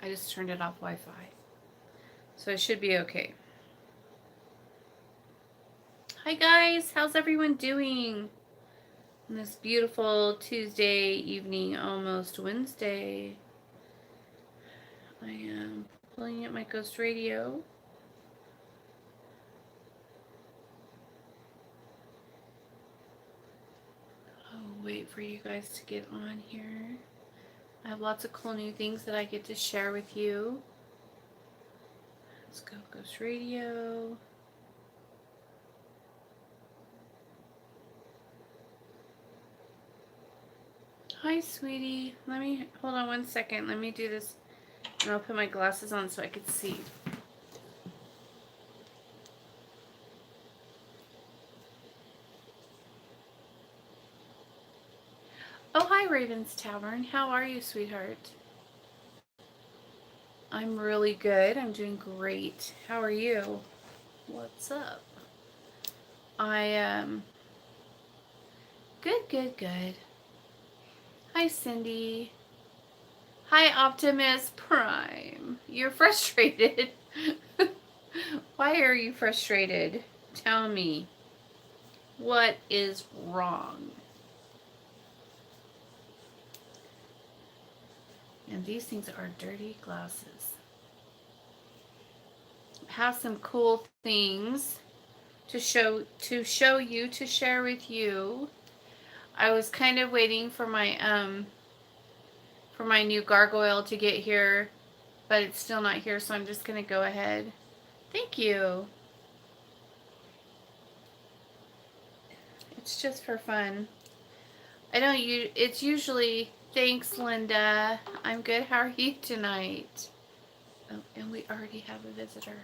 I just turned it off Wi-Fi. So it should be okay. Hi guys, how's everyone doing? On this beautiful Tuesday evening, almost Wednesday. I am pulling up my Ghost Radio. I'll wait for you guys to get on here. I have lots of cool new things that I get to share with you. Let's go Ghost Radio. Hi, sweetie. Let me hold on one second. Let me do this, and I'll put my glasses on so I can see. Oh, hi, Raven's Tavern. How are you, sweetheart? I'm really good. I'm doing great. How are you? What's up? Good. Hi, Cindy. Hi, Optimus Prime. You're frustrated. Why are you frustrated? Tell me. What is wrong? And these things are dirty glasses. I have some cool things to share with you. I was kind of waiting for my new gargoyle to get here, but it's still not here, so I'm just gonna go ahead. Thank you. It's just for fun. It's usually, thanks, Linda. I'm good. How are you tonight? Oh, and we already have a visitor.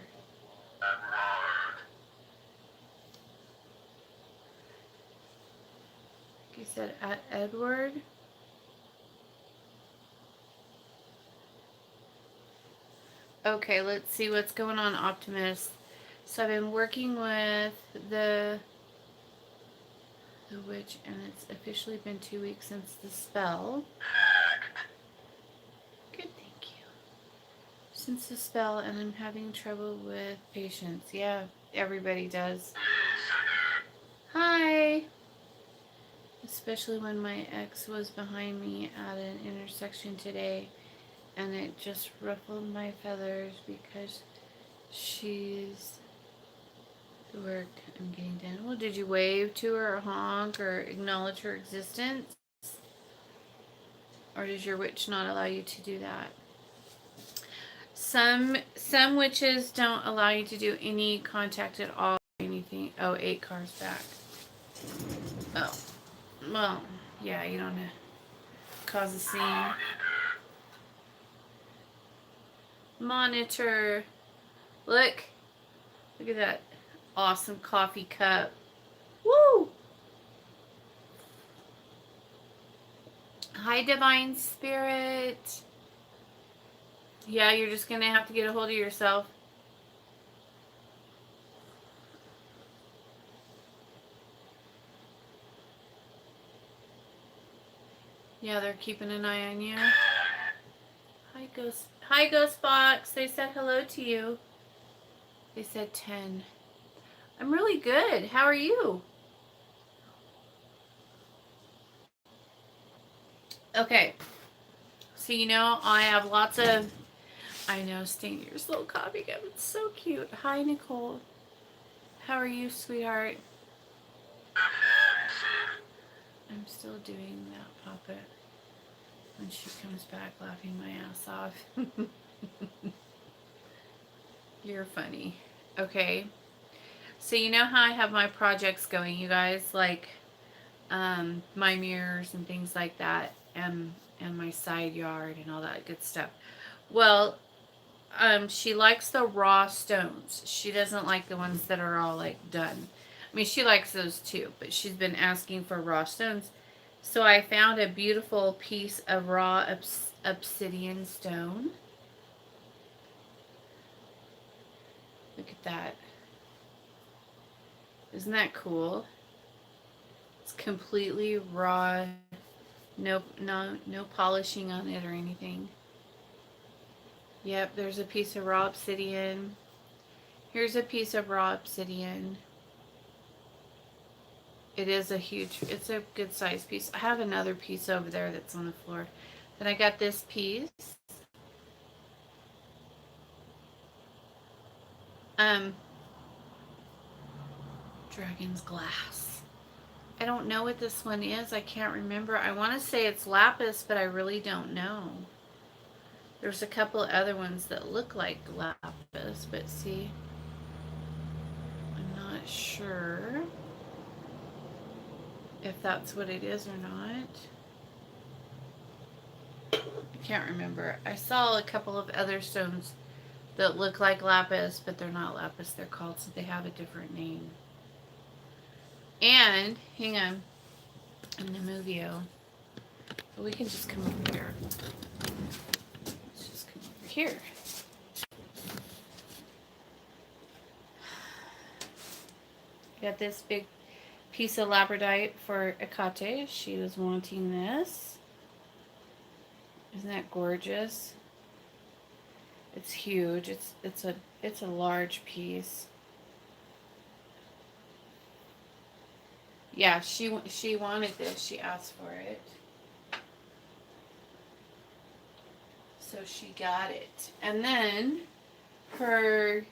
You said Edward? Okay, let's see what's going on, Optimus. So I've been working with the witch, and it's officially been 2 weeks since the spell. Good, thank you. Since the spell, and I'm having trouble with patience. Yeah, everybody does. Hi! Especially when my ex was behind me at an intersection today, and it just ruffled my feathers because she's work. I'm getting done. Well, did you wave to her or honk or acknowledge her existence? Or does your witch not allow you to do that? Some witches don't allow you to do any contact at all. Anything. Oh, 8 cars back. Oh. Well, yeah, you don't cause a scene. Monitor. Look at that awesome coffee cup. Woo! Hi, Divine Spirit. Yeah, you're just gonna have to get a hold of yourself. Yeah, they're keeping an eye on you. Hi, Ghost Box. They said hello to you. They said 10. I'm really good. How are you? Okay. So, I have lots of... I know, Sting, your little coffee cup. It's so cute. Hi, Nicole. How are you, sweetheart? I'm still doing that puppet when she comes back laughing my ass off. You're funny. Okay. So you know how I have my projects going, you guys, like my mirrors and things like that, and my side yard and all that good stuff. Well, she likes the raw stones. She doesn't like the ones that are all like done. I mean, she likes those too, but she's been asking for raw stones. So I found a beautiful piece of raw obsidian stone. Look at that. Isn't that cool? It's completely raw. No polishing on it or anything. Yep, there's a piece of raw obsidian. Here's a piece of raw obsidian. It is a huge, it's a good size piece. I have another piece over there that's on the floor. Then I got this piece. Dragon's glass. I don't know what this one is. I can't remember. I want to say it's lapis, but I really don't know. There's a couple of other ones that look like lapis, but see, I'm not sure if that's what it is or not. I can't remember. I saw a couple of other stones that look like lapis, but they're not lapis. They're called, so they have a different name. And, hang on, I'm going to move you. But we can just come over here. Let's just come over here. Got this big piece of labradorite for Akate. She was wanting this. Isn't that gorgeous? It's huge. It's a large piece. Yeah, she wanted this. She asked for it. So she got it. And then her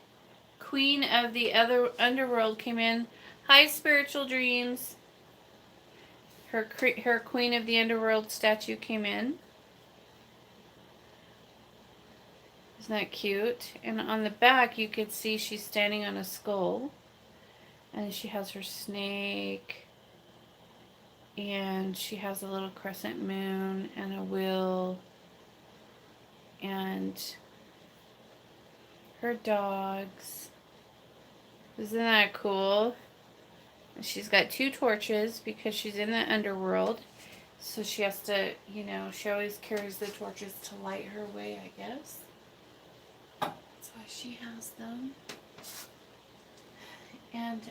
queen of the other underworld came in. Hi, Spiritual Dreams. Her queen of the underworld statue came in. Isn't that cute? And on the back you could see she's standing on a skull. And she has her snake. And she has a little crescent moon and a wheel. And her dogs. Isn't that cool? And she's got 2 torches because she's in the underworld. So she has to, you know, she always carries the torches to light her way, I guess. That's why she has them. And,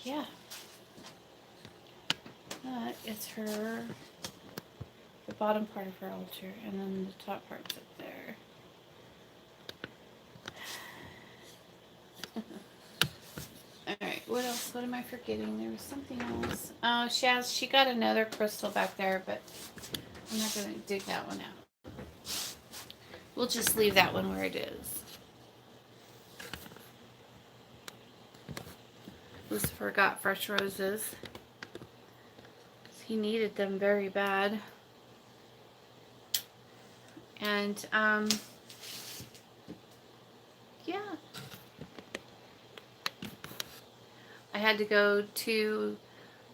yeah. That is her, the bottom part of her altar, and then the top part's up there. Alright, what else? What am I forgetting? There was something else. Oh, she got another crystal back there, but I'm not going to dig that one out. We'll just leave that one where it is. Lucifer got fresh roses. He needed them very bad. And, yeah. I had to go to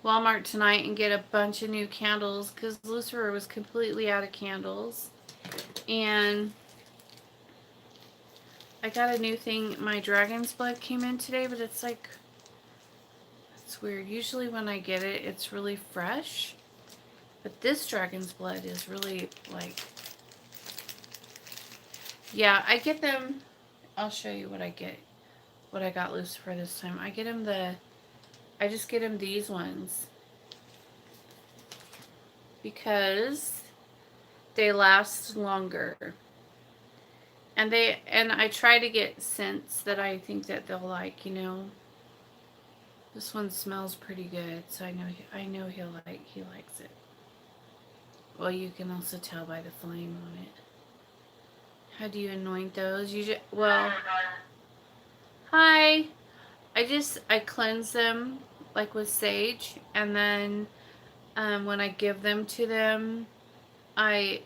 Walmart tonight and get a bunch of new candles because Lucifer was completely out of candles. And I got a new thing. My dragon's blood came in today, but it's like, it's weird. Usually when I get it, it's really fresh. But this dragon's blood is really like, yeah, I get them. I'll show you what I get. What I got Lucifer this time. I get him I just get him these ones. Because they last longer. And I try to get scents that I think that they'll like, you know. This one smells pretty good, so I know he likes it. Well, you can also tell by the flame on it. How do you anoint those? Well, hi. I cleanse them like with sage, and then when I give them to them, I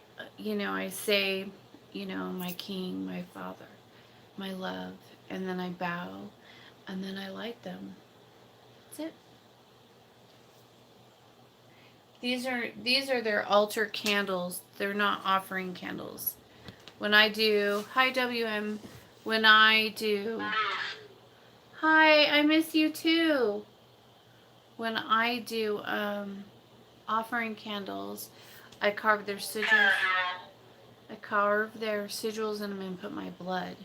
say, my king, my father, my love, and then I bow, and then I light them. That's it. These are their altar candles. They're not offering candles. When I do, hi WM, when I do, hi, I miss you too. When I do offering candles, I carve their sigils. I carve their sigils in them and put my blood.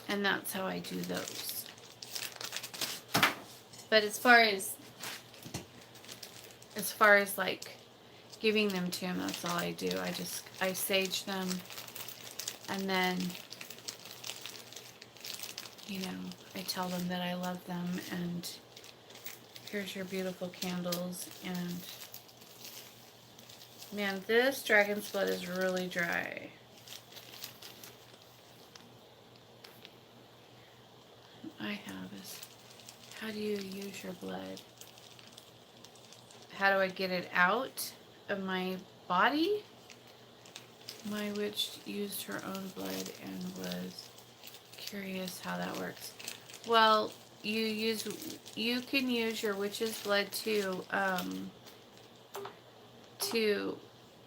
And that's how I do those. But as far as like giving them to him. That's all I do. I sage them, and then, you know, I tell them that I love them, and here's your beautiful candles. And man, this dragon's blood is really dry. I have is, how do you use your blood? How do I get it out of my body? My witch used her own blood and was curious how that works. Well, you can use your witch's blood to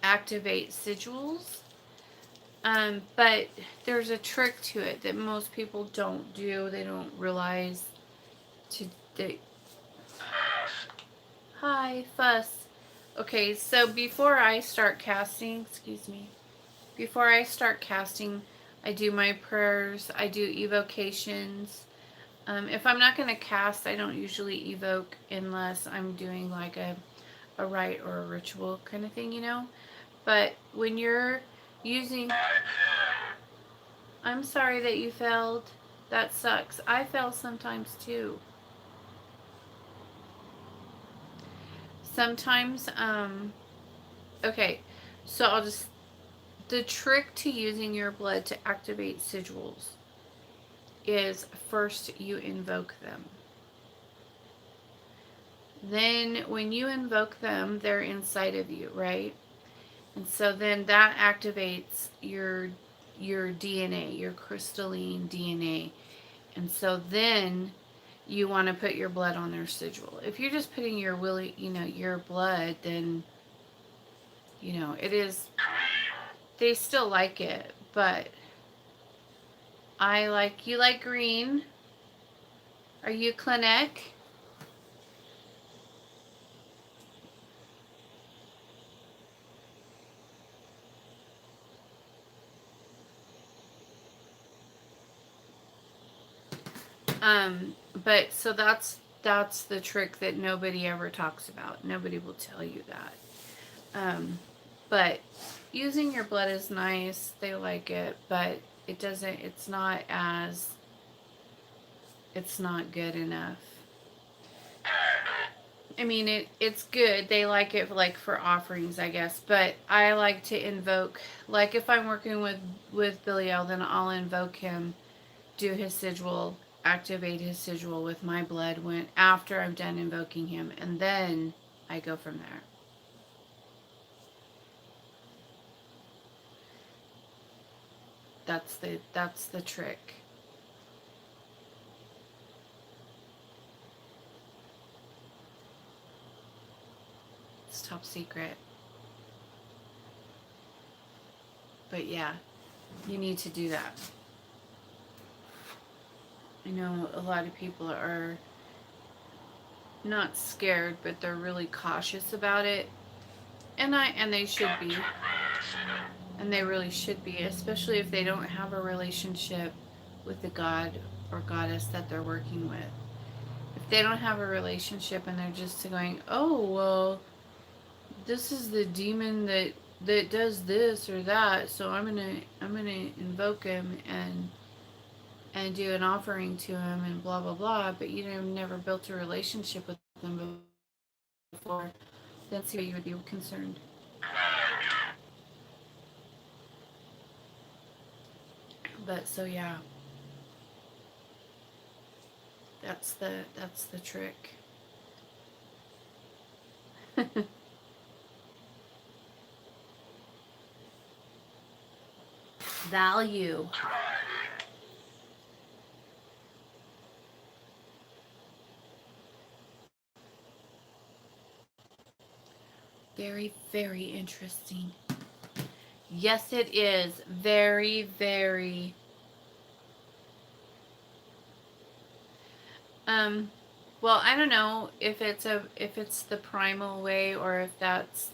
activate sigils. But there's a trick to it that most people don't do. They don't realize they Hi, Fuss. Okay, so before I start casting, before I start casting, I do my prayers, I do evocations. If I'm not going to cast, I don't usually evoke unless I'm doing like a rite or a ritual kind of thing, you know? But when you're using... I'm sorry that you failed. That sucks. I fail sometimes too. Sometimes, okay, so the trick to using your blood to activate sigils is first you invoke them. Then when you invoke them, they're inside of you, right? And so then that activates your DNA, your crystalline DNA. And so then you want to put your blood on their sigil. If you're just putting your your blood, then it is, they still like it, but you like green. Are you Clinic? But so that's the trick that nobody ever talks about. Nobody will tell you that. But using your blood is nice. They like it, but it's not good enough. I mean, it's good. They like it like for offerings, I guess. But I like to invoke, like if I'm working with Belial, then I'll invoke him, do his sigil, activate his sigil with my blood after I'm done invoking him, and then I go from there. That's the trick. It's top secret. But yeah, you need to do that. I know a lot of people are not scared, but they're really cautious about it. And they should be. And they really should be, especially if they don't have a relationship with the god or goddess that they're working with. If they don't have a relationship and they're just going, "Oh, well, this is the demon that does this or that, so I'm gonna invoke him and do an offering to him and blah blah blah," but you never built a relationship with them before, then see why you would be concerned. But so yeah, that's the trick. Value. Very, very interesting. Yes, it is. Very, very. Well, I don't know if it's the primal way or if that's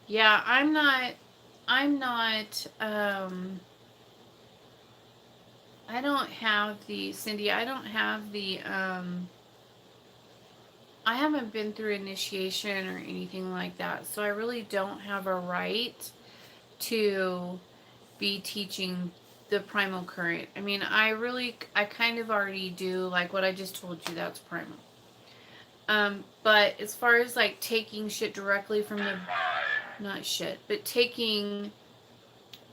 Yeah, I'm not, I don't have the, Cindy, I don't have the, I haven't been through initiation or anything like that, so I really don't have a right to be teaching the primal current. I mean, I kind of already do, like what I just told you, that's primal. But as far as like taking shit directly from the, not shit, but taking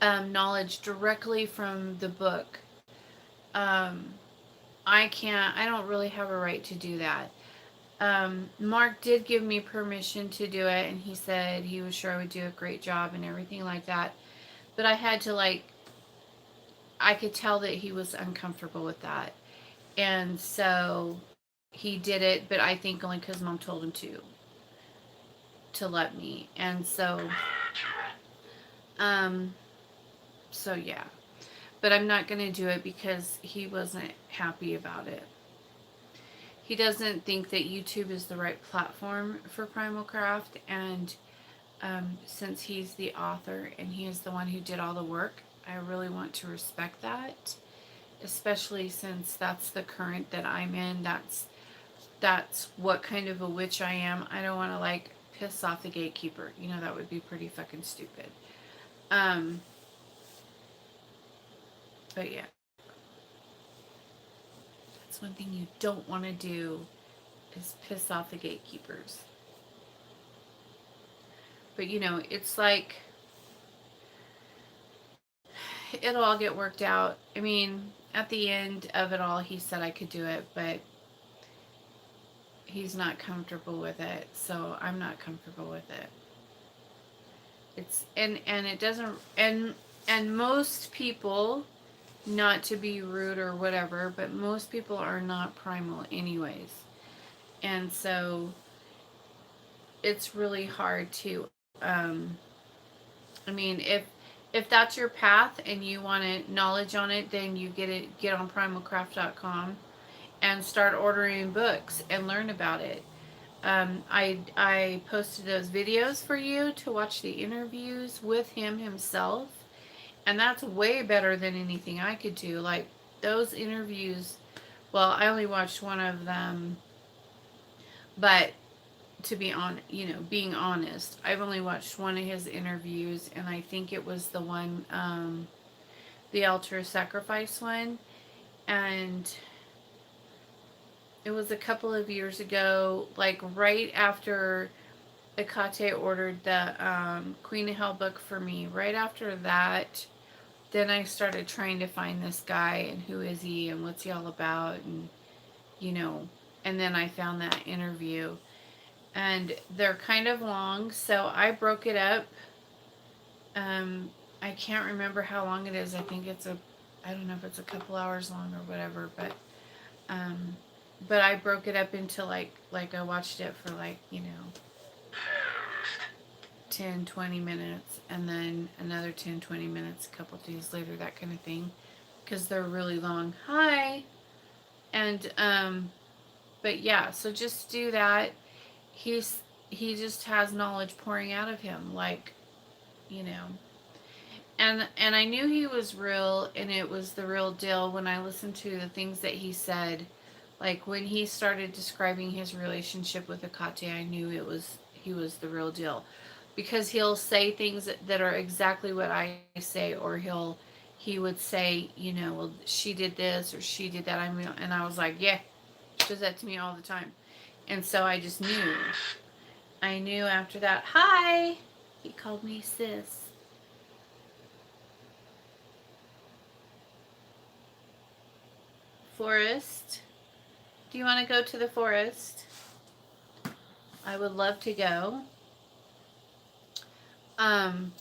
knowledge directly from the book, um, I don't really have a right to do that. Mark did give me permission to do it, and he said he was sure I would do a great job and everything like that. But I had to, like, I could tell that he was uncomfortable with that. And so he did it, but I think only because mom told him to let me. And um, so yeah. But I'm not going to do it because he wasn't happy about it. He doesn't think that YouTube is the right platform for Primal Craft, and since he's the author and he is the one who did all the work, I really want to respect that, especially since that's the current that I'm in. That's what kind of a witch I am. I don't want to like piss off the gatekeeper. You know, that would be pretty fucking stupid. Um, but yeah, that's one thing you don't want to do is piss off the gatekeepers. But you know, it's like it'll all get worked out. I mean, at the end of it all, he said I could do it, but he's not comfortable with it, so I'm not comfortable with it. It's and it doesn't and most people, not to be rude or whatever, but most people are not primal anyways. And so it's really hard to I mean, if that's your path and you want knowledge on it, then you get on primalcraft.com and start ordering books and learn about it. I posted those videos for you to watch the interviews with him himself, and that's way better than anything I could do. Like those interviews, well, I only watched one of them, but to be on, being honest, I've only watched one of his interviews, and I think it was the one, the altar sacrifice one, and it was a couple of years ago, like right after Akate ordered the Queen of Hell book for me. Right after that, then I started trying to find this guy and who is he and what's he all about, and you know, and then I found that interview. And they're kind of long, so I broke it up. I can't remember how long it is. I think I don't know if it's a couple hours long or whatever, um, but I broke it up into like I watched it for like, 10, 20 minutes, and then another 10, 20 minutes a couple days later, that kind of thing, because they're really long. Hi. And, but yeah, so just do that. He just has knowledge pouring out of him, like, you know. And I knew he was real and it was the real deal when I listened to the things that he said. Like when he started describing his relationship with Akate, I knew he was the real deal. Because he'll say things that are exactly what I say, or he would say, well, she did this or she did that. And I was like, yeah, she does that to me all the time. And so I just knew. I knew after that. Hi. He called me sis. Forest. Do you want to go to the forest? I would love to go. Um,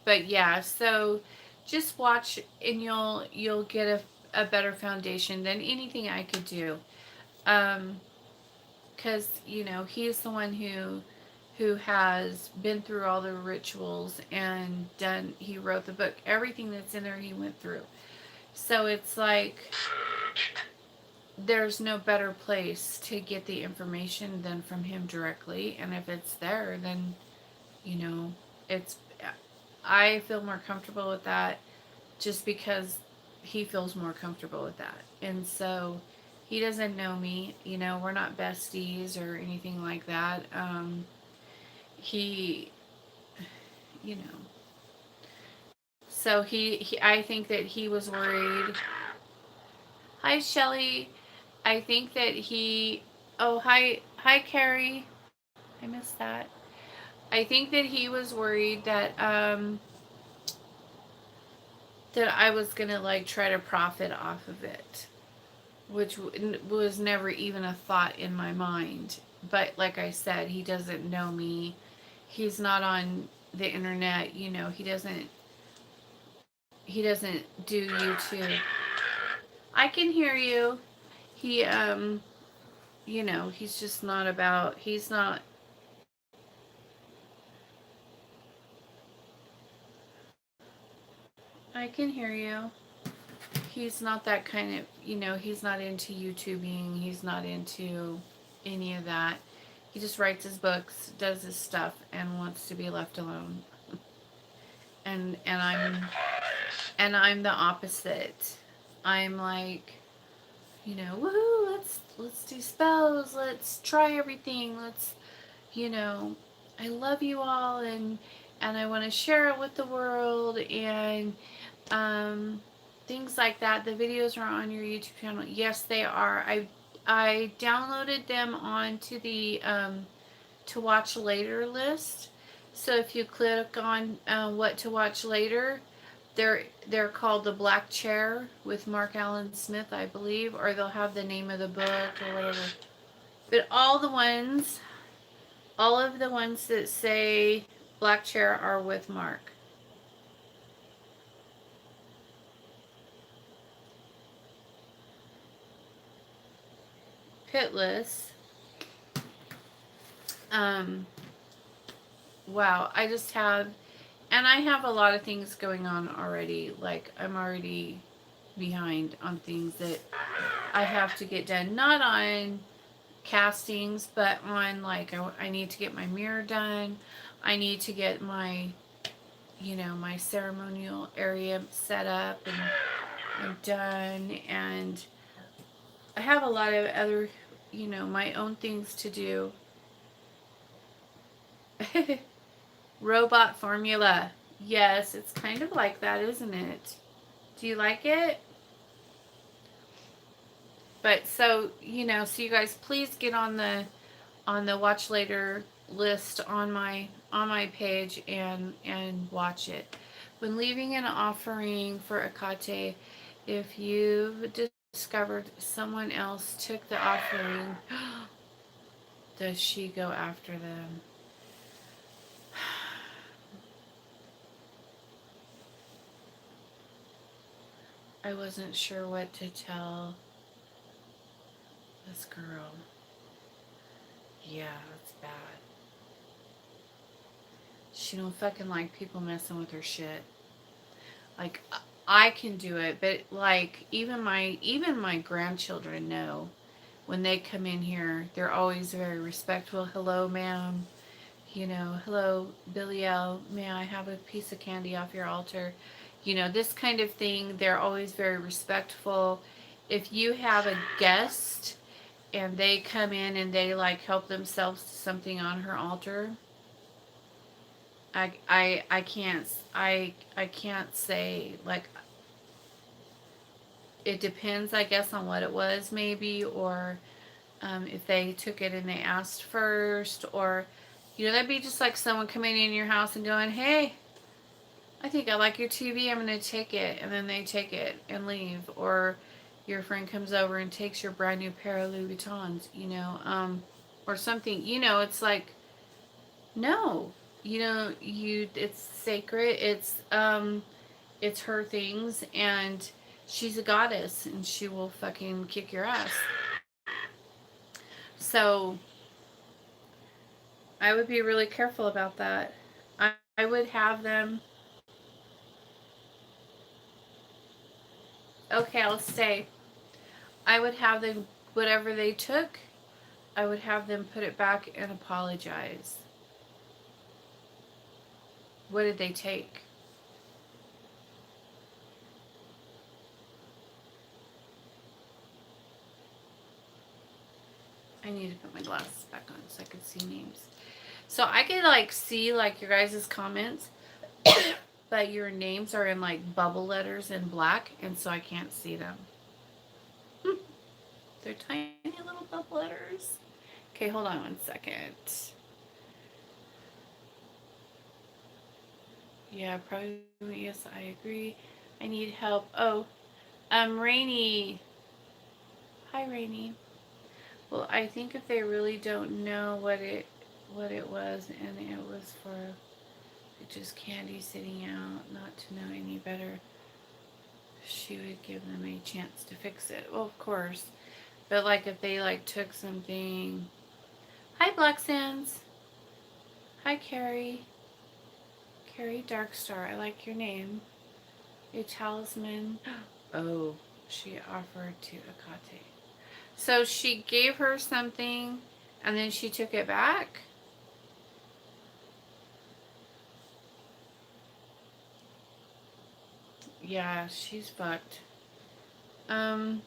but yeah, so just watch and you'll get a better foundation than anything I could do. Because he's the one who has been through all the rituals and he wrote the book. Everything that's in there he went through. So it's like there's no better place to get the information than from him directly, and if it's there, then You know, it's, I feel more comfortable with that just because he feels more comfortable with that. And so he doesn't know me, you know, we're not besties or anything like that. He, you know, so I think that he was worried. Hi, Shelly. I think that he, oh, hi, Carrie. I missed that. I think that he was worried that I was gonna like try to profit off of it, which was never even a thought in my mind. But like I said, he doesn't know me. He's not on the internet, you know. He doesn't do YouTube. I can hear you. He you know, he's just not about. He's not. I can hear you. He's not that kind of, you know, he's not into YouTubing. He's not into any of that. He just writes his books, does his stuff, and wants to be left alone. And I'm the opposite. I'm like, you know, woohoo, let's do spells, let's try everything, let's, you know, I love you all, and I want to share it with the world, and um things like that. The videos are on your YouTube channel. Yes, they are. I downloaded them onto the to watch later list. So if you click on what to watch later, they're called The Black Chair with Mark Allen Smith, I believe, or they'll have the name of the book or whatever. But all of the ones that say Black Chair are with Mark. Pitless. Um, wow, I just have, and I have a lot of things going on already. Like, I'm already behind on things that I have to get done. Not on castings, but on, like, I need to get my mirror done. I need to get my, you know, my ceremonial area set up and done. And I have a lot of other, you know, my own things to do. Robot formula. Yes, it's kind of like that, isn't it? Do you like it? But so, you know, so you guys please get on the watch later list on my page and watch it. When leaving an offering for Akate, if you've discovered someone else took the offering, does she go after them? I wasn't sure what to tell this girl. Yeah, that's bad. She don't fucking like people messing with her shit. Like, I can do it, but like even my grandchildren know when they come in here, they're always very respectful. Hello, ma'am. You know, hello, Billy L. May I have a piece of candy off your altar? You know, this kind of thing. They're always very respectful. If you have a guest and they come in and they like help themselves to something on her altar, I can't say, like, it depends, I guess, on what it was, maybe, or if they took it and they asked first, or, you know, that'd be just like someone coming in your house and going, hey, I think I like your TV, I'm going to take it, and then they take it and leave, or your friend comes over and takes your brand new pair of Louis Vuittons, you know, or something, you know, it's like, no, you know, it's sacred, it's her things, and she's a goddess, and she will fucking kick your ass. So I would be really careful about that. I would have them. Okay, I'll stay. I would have them, whatever they took, I would have them put it back and apologize. What did they take? I need to put my glasses back on so I can see names. So I could like see like your guys' comments, but your names are in like bubble letters in black, and so I can't see them. They're tiny little bubble letters. Okay, hold on 1 second. Yeah, probably. Yes, I agree. I need help. Oh, Rainy. Hi, Rainy. Well, I think if they really don't know what it was, and it was for just candy sitting out, not to know any better, she would give them a chance to fix it. Well, of course. But like if they like took something. Hi, Black Sands. Hi, Carrie. Carrie Darkstar. I like your name. A talisman. Oh, she offered to Akate. So she gave her something and then she took it back? Yeah, she's fucked. No.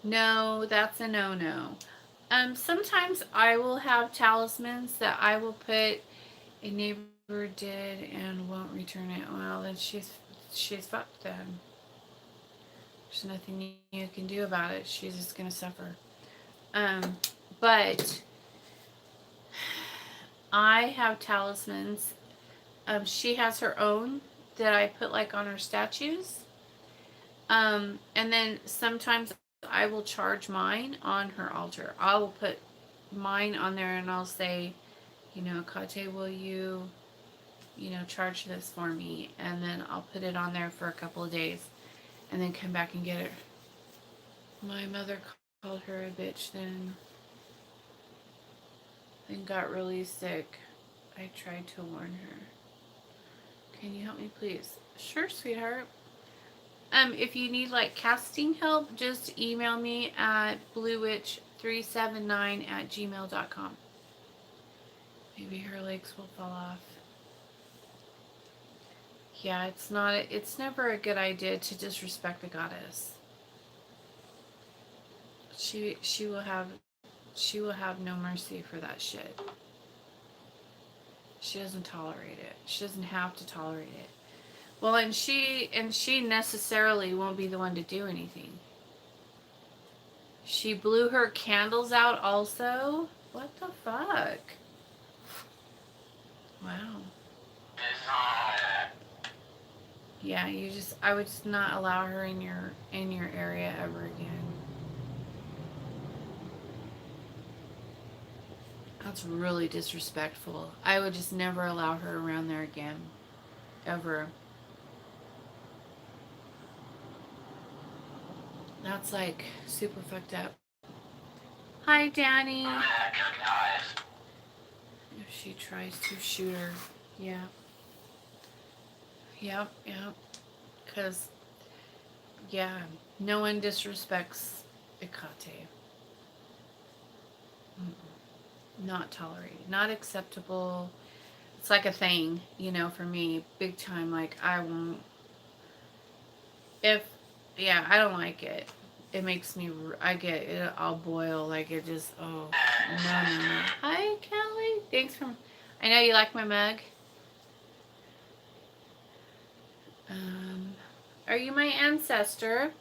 No, that's a no-no. Sometimes I will have talismans that I will put a neighbor did and won't return it. Well, then she's fucked then. There's nothing you can do about it. She's just gonna suffer. Um, but I have talismans. She has her own that I put like on her statues. And then sometimes I will charge mine on her altar. I will put mine on there and I'll say, Kate, will you, charge this for me? And then I'll put it on there for a couple of days and then come back and get it. My mother called her a bitch then got really sick. I tried to warn her. Can you help me, please? Sure, sweetheart. If you need like casting help, just email me at bluewitch379@gmail.com. Maybe her legs will fall off. Yeah, it's never a good idea to disrespect a goddess. She will have no mercy for that shit. She doesn't tolerate it. She doesn't have to tolerate it. Well, and she necessarily won't be the one to do anything. She blew her candles out also? What the fuck? Wow. Yeah, I would just not allow her in your area ever again. That's really disrespectful. I would just never allow her around there again. Ever. That's like super fucked up. Hi, Danny. If she tries to shoot her. Yeah. Yep. Because, yeah, no one disrespects Ikate. Not tolerated. Not acceptable. It's like a thing, for me. Big time. Like, I won't. I don't like it. It makes me, I get it, I'll boil. Like, it just, oh, no. Hi, Kelly. Thanks for, I know you like my mug. Are you my ancestor?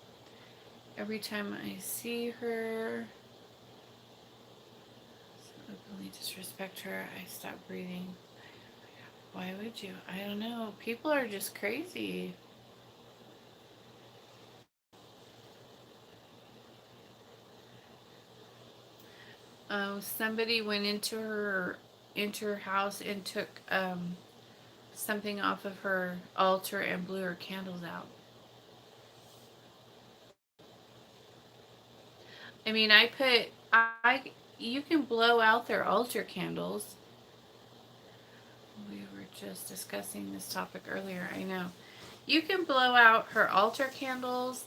Every time I see her, openly disrespect her, I stop breathing. Why would you? I don't know. People are just crazy. Somebody went into her house and took something off of her altar and blew her candles out. I mean, you can blow out their altar candles. We were just discussing this topic earlier. I know. You can blow out her altar candles.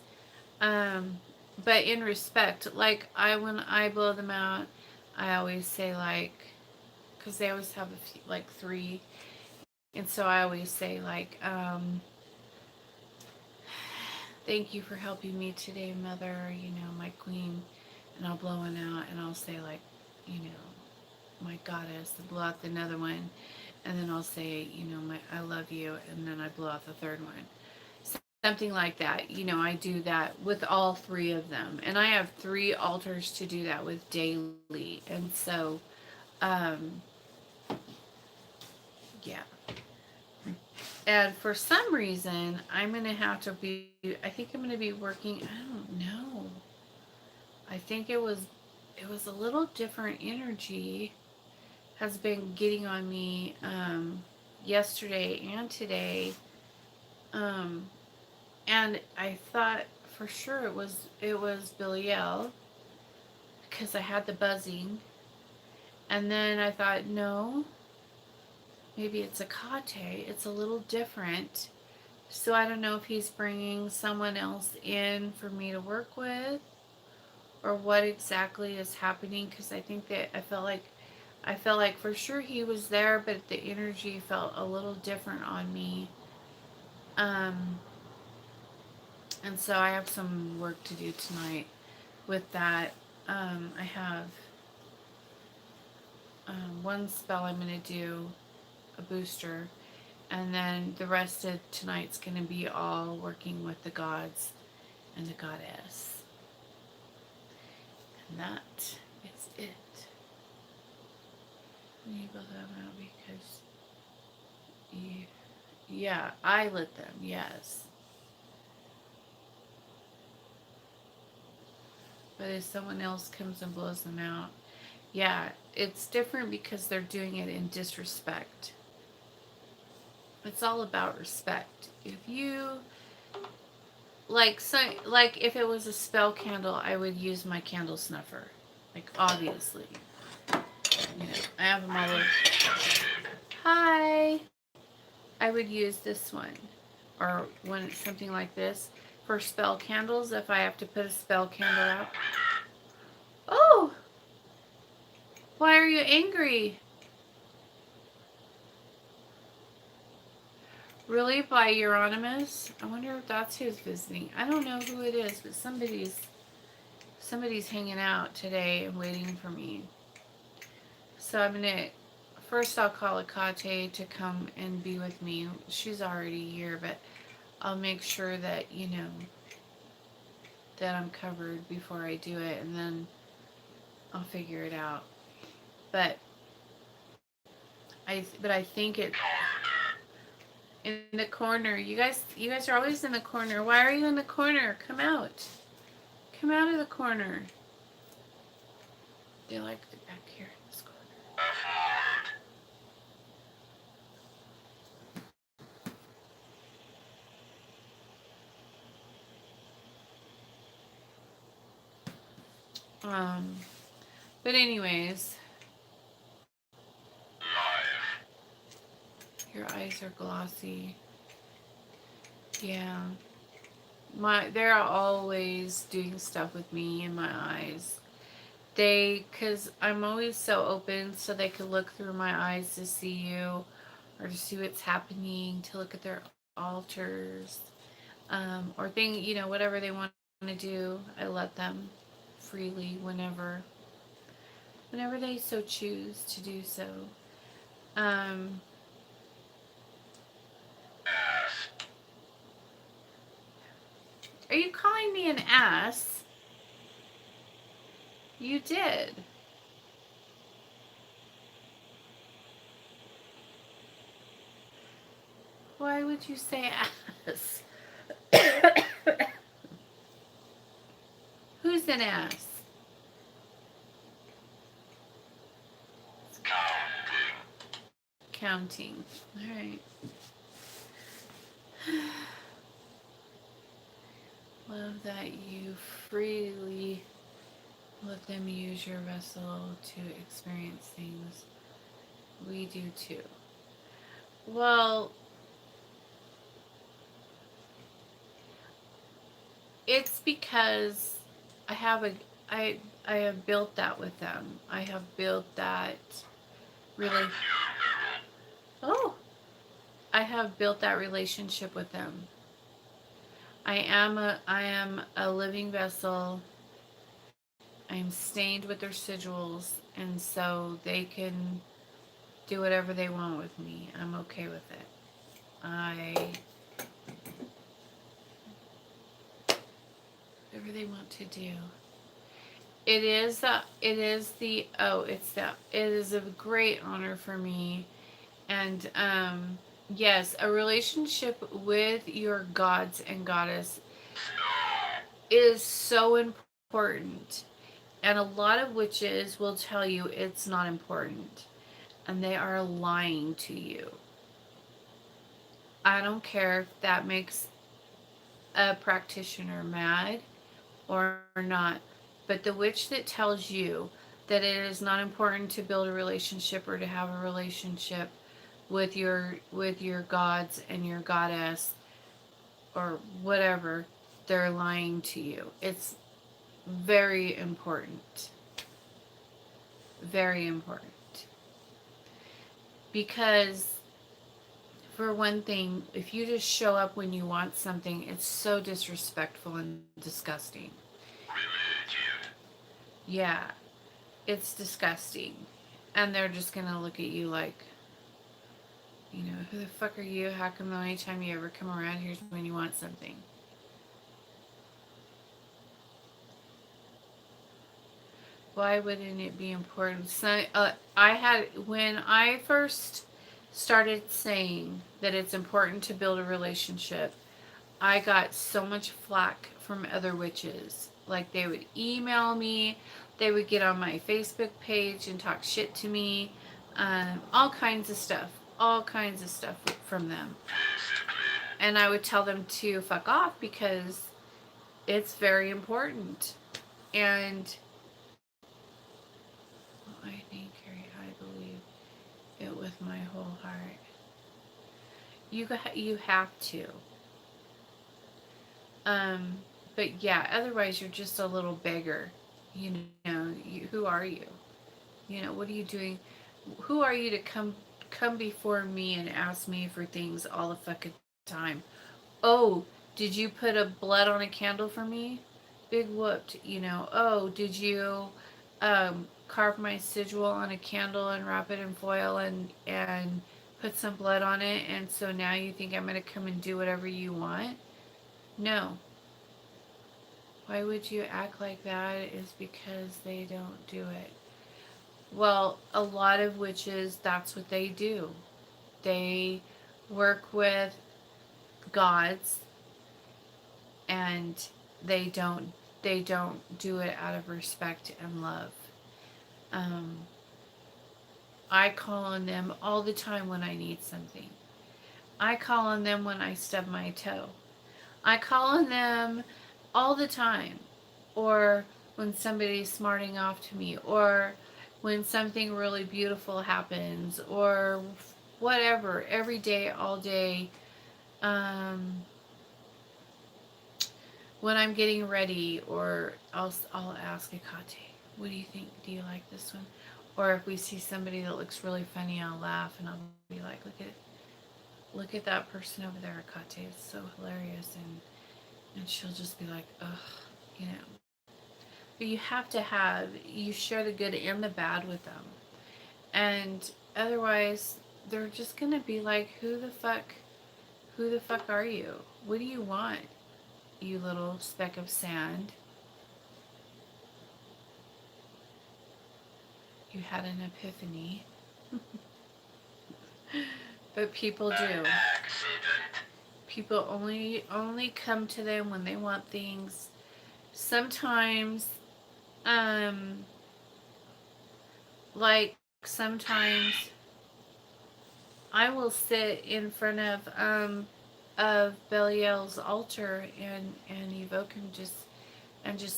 but in respect, like when I blow them out, I always say like, because they always have a few, like three, and so I always say like, thank you for helping me today, Mother. You know, my queen, and I'll blow one out, and I'll say like, you know, my goddess, and blow out another one, and then I'll say, you know, my I love you, and then I blow out the third one. Something like that. You know, I do that with all three of them. And I have three altars to do that with daily. And so, um, yeah. And for some reason, I'm going to have to be, I think I'm going to be working, I don't know. I think it was a little different energy has been getting on me yesterday and today. Um, and I thought for sure it was Billy L because I had the buzzing. And then I thought, no, maybe it's a Kate. It's a little different. So I don't know if he's bringing someone else in for me to work with or what exactly is happening because I think that I felt like for sure he was there, but the energy felt a little different on me. Um, and so I have some work to do tonight with that. I have one spell I'm going to do, a booster, and then the rest of tonight's going to be all working with the gods and the goddess. And that is it. You both have out because you, yeah, I lit them, yes. But if someone else comes and blows them out, yeah, it's different because they're doing it in disrespect. It's all about respect. If you like if it was a spell candle, I would use my candle snuffer. Like obviously. You know, I have them all over. Hi. I would use this one. Or when it's something like this. For spell candles, if I have to put a spell candle out. Oh! Why are you angry? Really? By Euronymous? I wonder if that's who's visiting. I don't know who it is, but somebody's hanging out today and waiting for me. So I'm gonna first I'll call Akate to come and be with me. She's already here, but I'll make sure that, you know, that I'm covered before I do it, and then I'll figure it out. But I think it in the corner. You guys are always in the corner. Why are you in the corner? Come out. Come out of the corner. They like it back here in this corner. But anyways, your eyes are glossy. Yeah. They're always doing stuff with me in my eyes. Cause I'm always so open so they could look through my eyes to see you or to see what's happening, to look at their altars, or whatever they want to do. I let them freely whenever they so choose to do so. Um, are you calling me an ass? You did. Why would you say ass? Who's an ass? Counting. All right. Love that you freely let them use your vessel to experience things. We do too. Well, it's because I have a I have built that with them. I have built that really. Oh, I have built that relationship with them. I am a living vessel. I am stained with their sigils, and so they can do whatever they want with me. I'm okay with it. I whatever they want to do. It is a great honor for me. And yes, a relationship with your gods and goddess is so important. And a lot of witches will tell you it's not important. And they are lying to you. I don't care if that makes a practitioner mad or not. But the witch that tells you that it is not important to build a relationship or to have a relationship with your gods and your goddess or whatever, they're lying to you. It's very important. Very important. Because for one thing, if you just show up when you want something, it's so disrespectful and disgusting. Yeah, it's disgusting. And they're just gonna look at you like, who the fuck are you? How come the only time you ever come around here is when you want something? Why wouldn't it be important? So, when I first started saying that it's important to build a relationship, I got so much flack from other witches. Like, they would email me, they would get on my Facebook page and talk shit to me, all kinds of stuff. All kinds of stuff from them. And I would tell them to fuck off because it's very important. And I think, Carrie, I believe it with my whole heart. You have to. Um, but yeah, otherwise you're just a little beggar. Who are you? What are you doing? Who are you to come before me and ask me for things all the fucking time? Oh, did you put a blood on a candle for me? Big whooped. Oh, did you carve my sigil on a candle and wrap it in foil and put some blood on it, and so now you think I'm going to come and do whatever you want? No. Why would you act like that? Is because they don't do it. Well, a lot of witches, that's what they do. They work with gods, and they don't do it out of respect and love. Um, I call on them all the time when I need something. I call on them when I stub my toe. I call on them all the time. Or when somebody's smarting off to me, or when something really beautiful happens, or whatever, every day, all day. When I'm getting ready, or I'll ask Akate, what do you think? Do you like this one? Or if we see somebody that looks really funny, I'll laugh and I'll be like, look at that person over there, Akate. It's so hilarious. And she'll just be like, ugh, you know. But you share the good and the bad with them. And otherwise, they're just going to be like, who the fuck are you? What do you want, you little speck of sand? You had an epiphany. But people do. People only come to them when they want things. Sometimes, like sometimes I will sit in front of Belial's altar and evoke him, just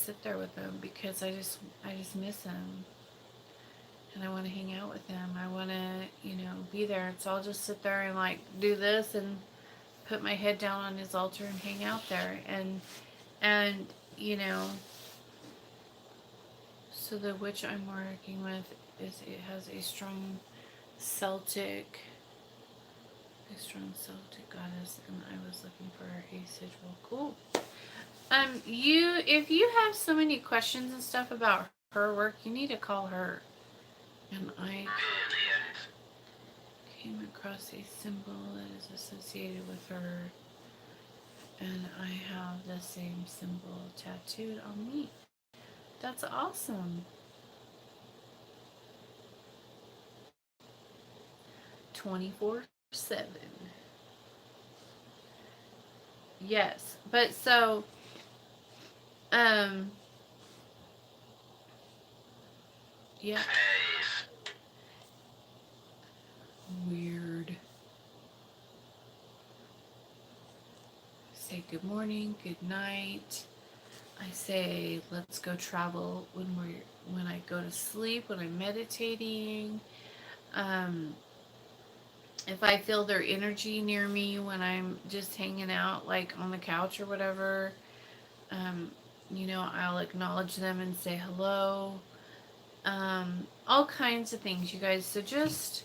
sit there with him, because I just miss him. And I want to hang out with him. I want to, be there. So I'll just sit there and like do this and put my head down on his altar and hang out there. And So the witch I'm working with it has a strong Celtic goddess, and I was looking for a sigil. Cool. If you have so many questions and stuff about her work, you need to call her. And I came across a symbol that is associated with her, and I have the same symbol tattooed on me. That's awesome. 24/7. Yes, but so, um, yeah. Weird. Say good morning, good night. I say let's go travel when I go to sleep, when I'm meditating. Um, if I feel their energy near me when I'm just hanging out, like on the couch or whatever, um, I'll acknowledge them and say hello. All kinds of things, you guys. So just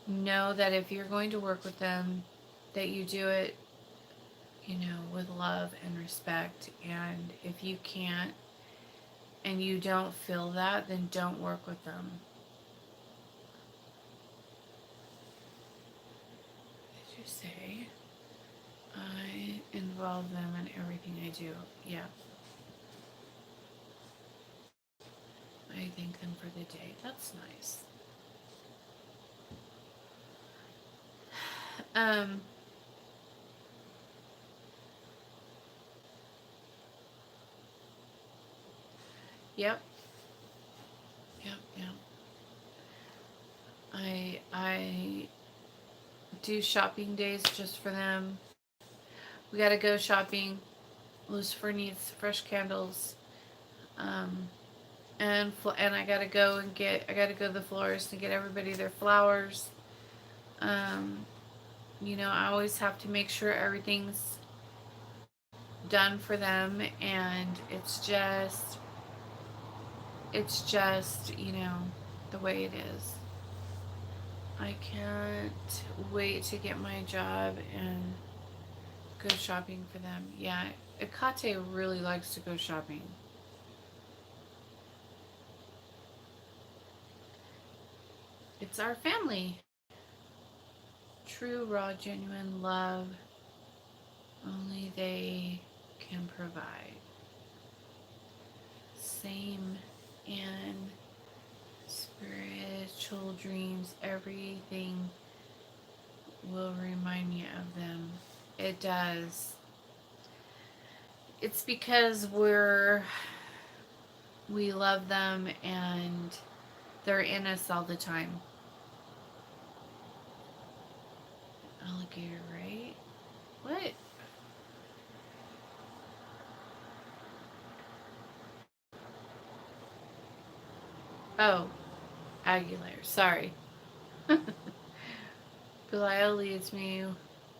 know that if you're going to work with them, that you do it, with love and respect. And if you can't and you don't feel that, then don't work with them. Did you say? I involve them in everything I do. Yeah. I thank them for the day. That's nice. Um, yep. Yep. I do shopping days just for them. We gotta go shopping. Lucifer needs fresh candles. Um, and I gotta go to the florist and get everybody their flowers. Um, I always have to make sure everything's done for them, and it's just the way it is. I can't wait to get my job and go shopping for them. Yeah, Akate really likes to go shopping. It's our family. True, raw, genuine love. Only they can provide. Same in spiritual dreams. Everything will remind me of them. It does. It's because we love them and they're in us all the time. Alligator, right? What? Oh, Aguilar. Sorry. Belial leads me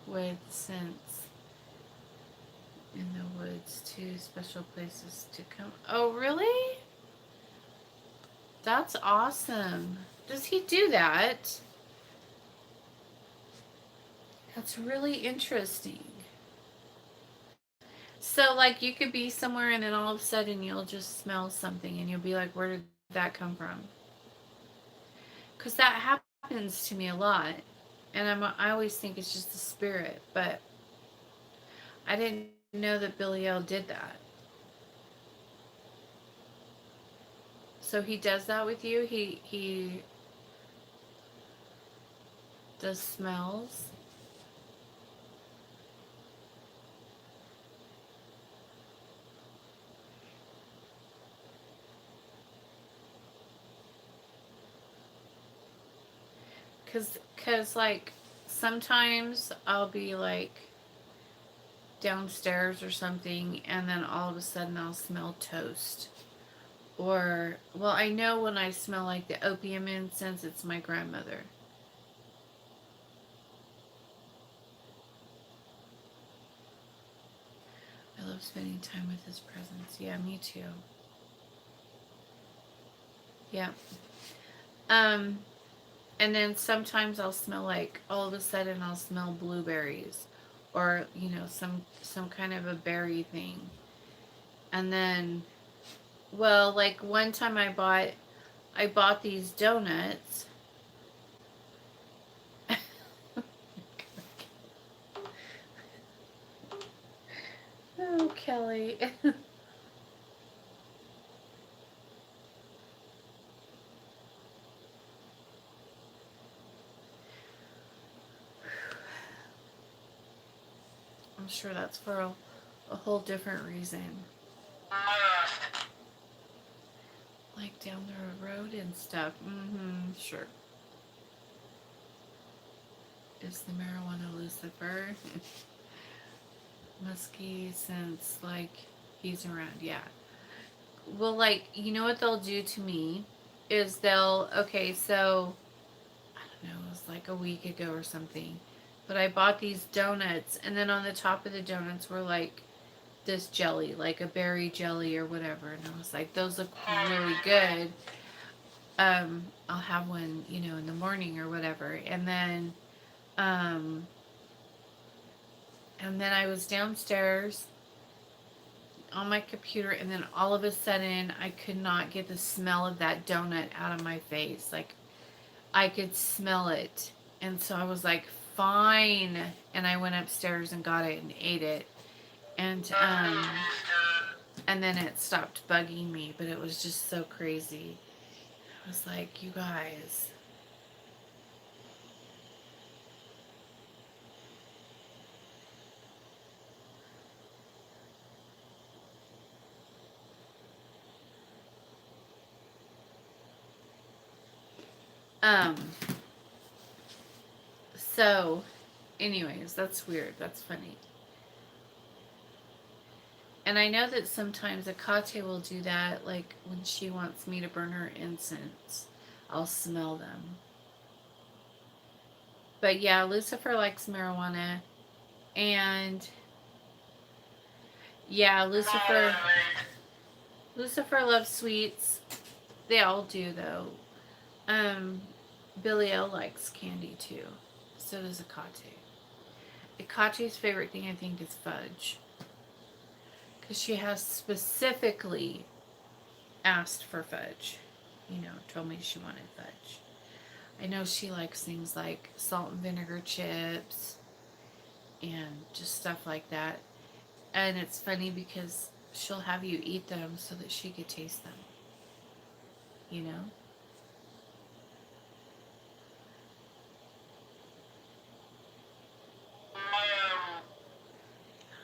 with scents in the woods to special places to come. Oh, really? That's awesome. Does he do that? That's really interesting. So, like, you could be somewhere and then all of a sudden you'll just smell something and you'll be like, where did that come from? Because that happens to me a lot. And I always think it's just the spirit, but I didn't know that Billy did that. So he does that with you? He does smells? Cause like sometimes I'll be like downstairs or something, and then all of a sudden I'll smell toast. Or, well, I know when I smell like the opium incense, it's my grandmother. I love spending time with his presence. Yeah, me too. Yeah. And then sometimes I'll smell like all of a sudden I'll smell blueberries or, you know, some kind of a berry thing. And then well, like one time I bought these donuts. Oh, Kelly. I'm sure that's for a whole different reason. Like down the road and stuff. Mm-hmm. Sure. Is the marijuana Lucifer? Musky since like he's around, yeah. Well, like, you know what they'll do to me is okay, so I don't know, it was like a week ago or something. But I bought these donuts and then on the top of the donuts were like this jelly, like a berry jelly or whatever, and I was like, those look really good. I'll have one, you know, in the morning or whatever. Um and then I was downstairs on my computer and then all of a sudden I could not get the smell of that donut out of my face. Like I could smell it. And so I was like, fine. And I went upstairs and got it and ate it. And and then it stopped bugging me, but it was just so crazy. I was like, you guys. Um so anyways, that's weird. That's funny. And I know that sometimes Akate will do that, like when she wants me to burn her incense, I'll smell them. But yeah, Lucifer likes marijuana, and yeah, Lucifer loves sweets. They all do though. Um, Billy L likes candy too. So does Akate. Akate's favorite thing I think is fudge, because she has specifically asked for fudge. You know, told me she wanted fudge. I know she likes things like salt and vinegar chips and just stuff like that. And it's funny because she'll have you eat them so that she could taste them. You know?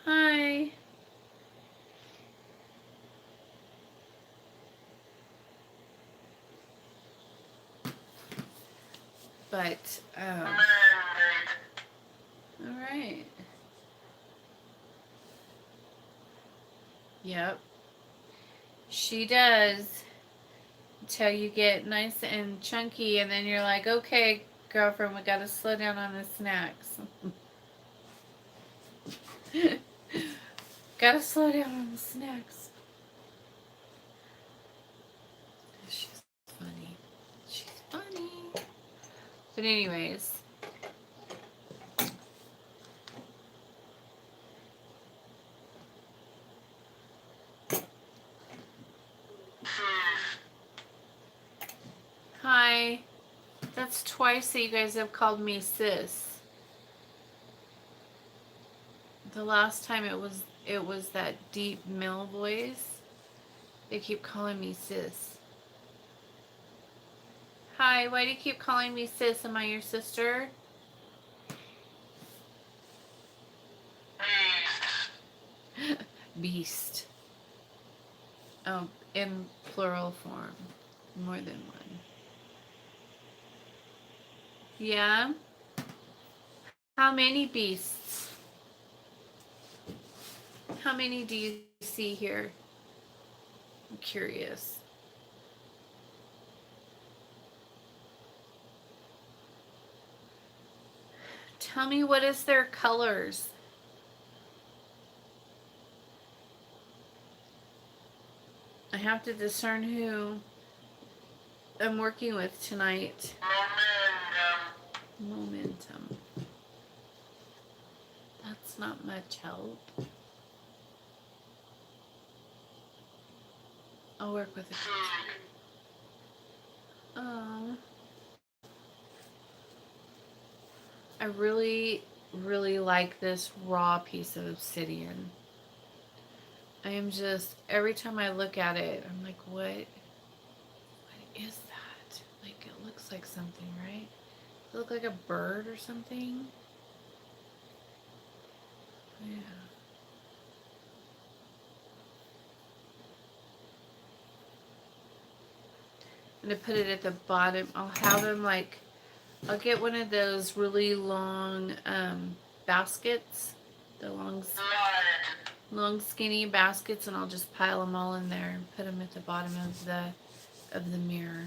Hi. But, all right. Yep. She does. Until you get nice and chunky, and then you're like, okay, girlfriend, we gotta slow down on the snacks. Gotta slow down on the snacks. She's funny. She's funny. But anyways. Hi. That's twice that you guys have called me sis. The last time it was that deep male voice. They keep calling me sis. Hi, why do you keep calling me sis? Am I your sister? Beast. Oh, in plural form. More than one. Yeah? How many beasts? How many do you see here? I'm curious. Tell me, what is their colors? I have to discern who. I'm working with tonight. Momentum. That's not much help. I'll work with it. Oh. I really, really like this raw piece of obsidian. I am just, every time I look at it, I'm like, what is that? Like, it looks like something, right? Does it look like a bird or something? Yeah. I'm gonna put it at the bottom. I'll have them like, I'll get one of those really long baskets, the long skinny baskets, and I'll just pile them all in there and put them at the bottom of the mirror.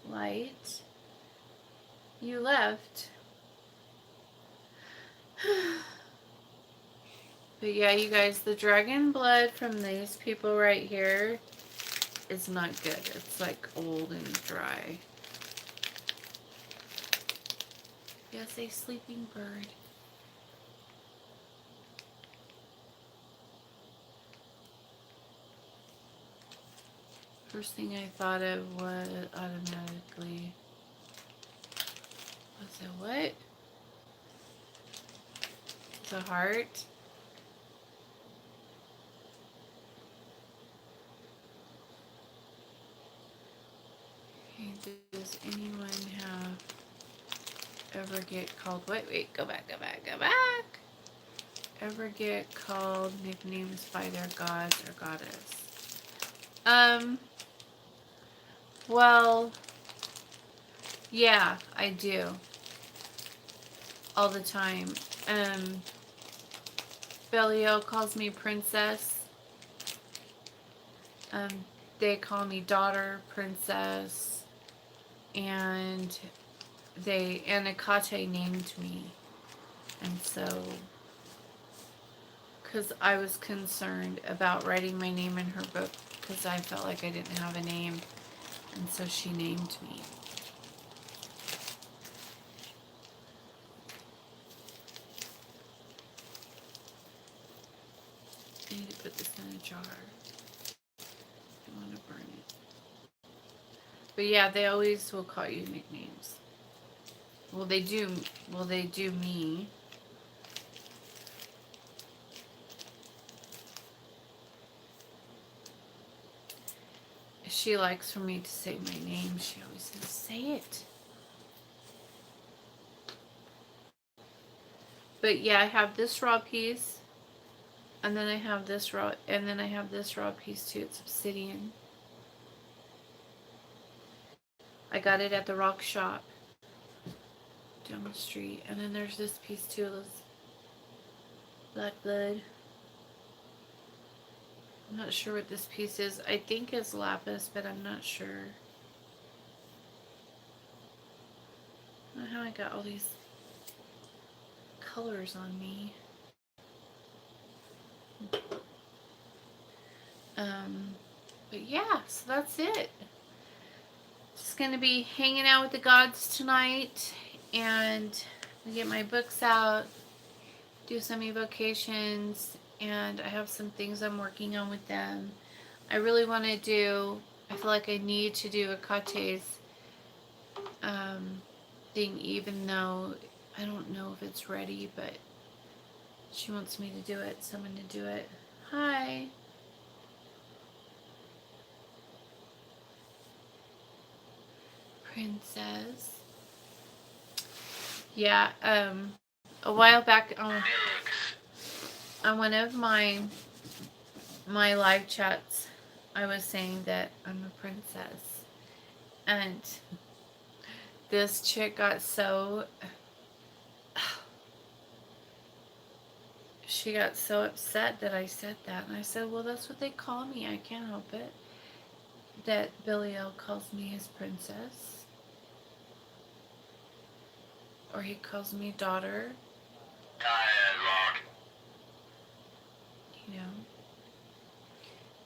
Light, you left. But yeah, you guys, the dragon blood from these people right here is not good. It's like old and dry. Yes, a sleeping bird. First thing I thought of was automatically. Was it what? It's a heart. Okay, does anyone ever get called? Wait, go back. Ever get called nicknames by their gods or goddess? Well, yeah, I do. All the time. Belial calls me princess. They call me daughter, princess, and Anakate named me. And so, because I was concerned about writing my name in her book, because I felt like I didn't have a name, and so she named me. I need to put this in a jar. I want to burn it. But yeah, they always will call you nicknames. Well, they do me. She likes for me to say my name. She always says, say it. But yeah, I have this raw piece. And then I have this raw piece too. It's obsidian. I got it at the rock shop down the street. And then there's this piece too, this black blood. I'm not sure what this piece is. I think it's lapis, but I'm not sure. I don't know how I got all these colors on me. But yeah, so that's it. Just gonna be hanging out with the gods tonight, and get my books out, do some evocations, and I have some things I'm working on with them. I really want to do, I feel like I need to do a Kate's thing, even though I don't know if it's ready, but she wants me to do it, so I'm going to do it. Hi. Princess. Yeah, a while back on one of my live chats, I was saying that I'm a princess, and this chick got so she got so upset that I said that, and I said, well, that's what they call me, I can't help it that Belial calls me his princess, or he calls me daughter, you know.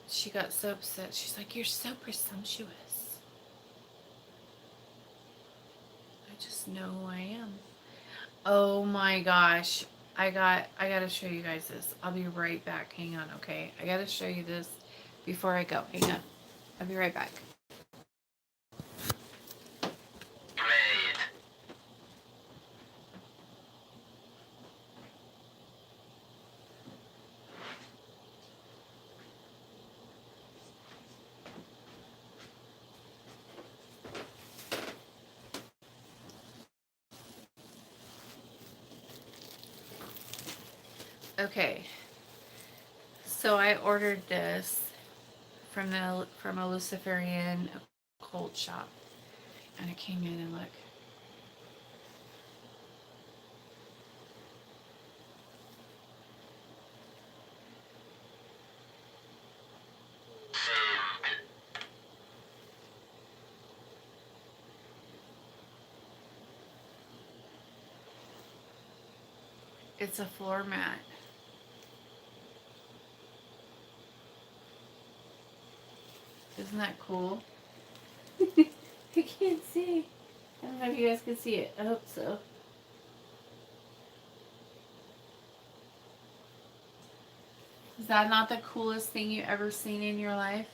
she got so upset. She's like, "You're so presumptuous." I just know who I am. Oh my gosh. I gotta show you guys this. I'll be right back. Hang on, okay? I gotta show you this before I go. Hang on. I'll be right back. Okay. So I ordered this from a Luciferian occult shop. And I came in and look. It's a floor mat. Isn't that cool? I can't see. I don't know if you guys can see it. I hope so. Is that not the coolest thing you've ever seen in your life?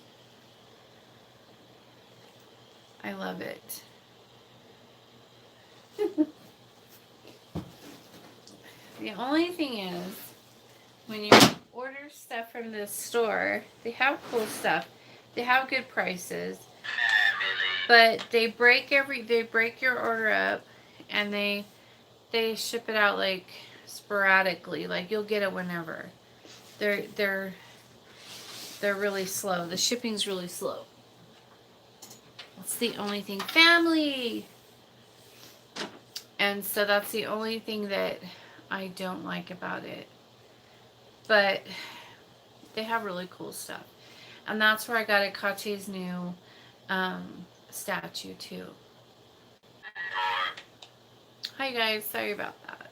I love it. The only thing is, when you order stuff from this store, they have cool stuff. They have good prices. But they break your order up, and they ship it out like sporadically. Like you'll get it whenever. They're really slow. The shipping's really slow. That's the only thing. Family. And so that's the only thing that I don't like about it. But they have really cool stuff. And that's where I got Akache's new statue too. Hi guys, sorry about that.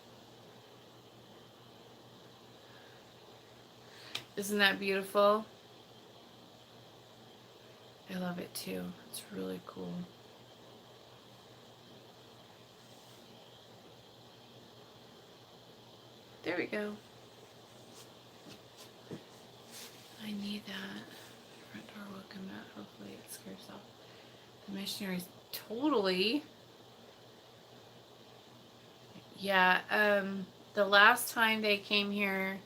Isn't that beautiful? I love it too. It's really cool. There we go. I need that. Front door will come out. Hopefully it scares off the missionaries. Totally. Yeah, the last time they came here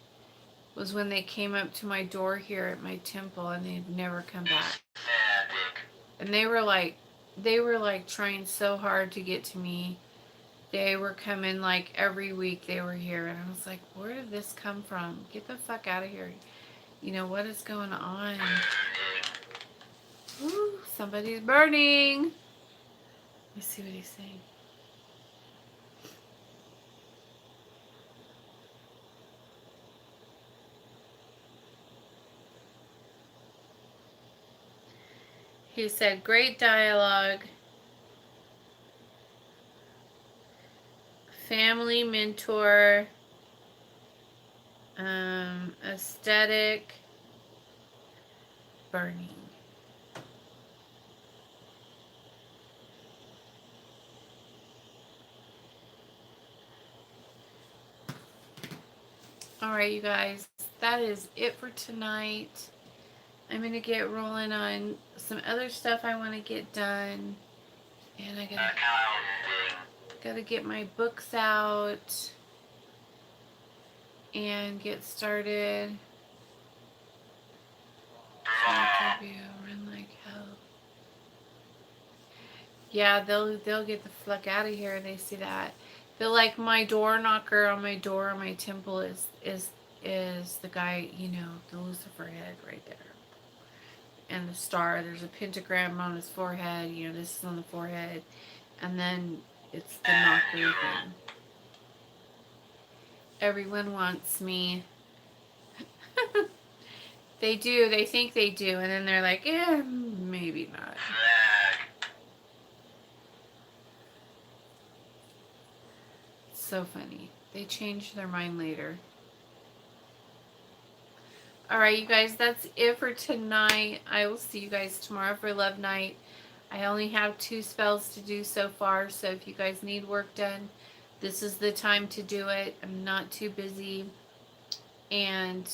was when they came up to my door here at my temple, and they'd never come back. And they were like trying so hard to get to me. They were coming like every week they were here, and I was like, where did this come from? Get the fuck out of here. You know, what is going on? Ooh, somebody's burning. Let's see what he's saying. He said, great dialogue. Family mentor. Aesthetic. Burning. Alright, you guys. That is it for tonight. I'm going to get rolling on some other stuff I want to get done. And I gotta get my books out and get started. Run like hell. Yeah, they'll get the fuck out of here. They see that. They're like, my door knocker on my door on my temple is the guy, you know, the Lucifer head right there. And the star, there's a pentagram on his forehead, you know, this is on the forehead, and then it's the knocker thing. Everyone wants me. They do, they think they do, and then they're like, yeah, maybe not. It's so funny. They change their mind later. All right, you guys, that's it for tonight. I will see you guys tomorrow for Love Night. I only have 2 spells to do so far, so if you guys need work done, this is the time to do it. I'm not too busy. And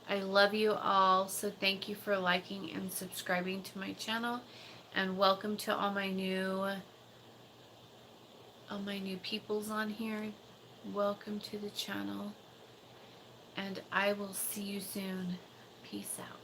I love you all, so thank you for liking and subscribing to my channel. And welcome to all my new peoples on here. Welcome to the channel. And I will see you soon. Peace out.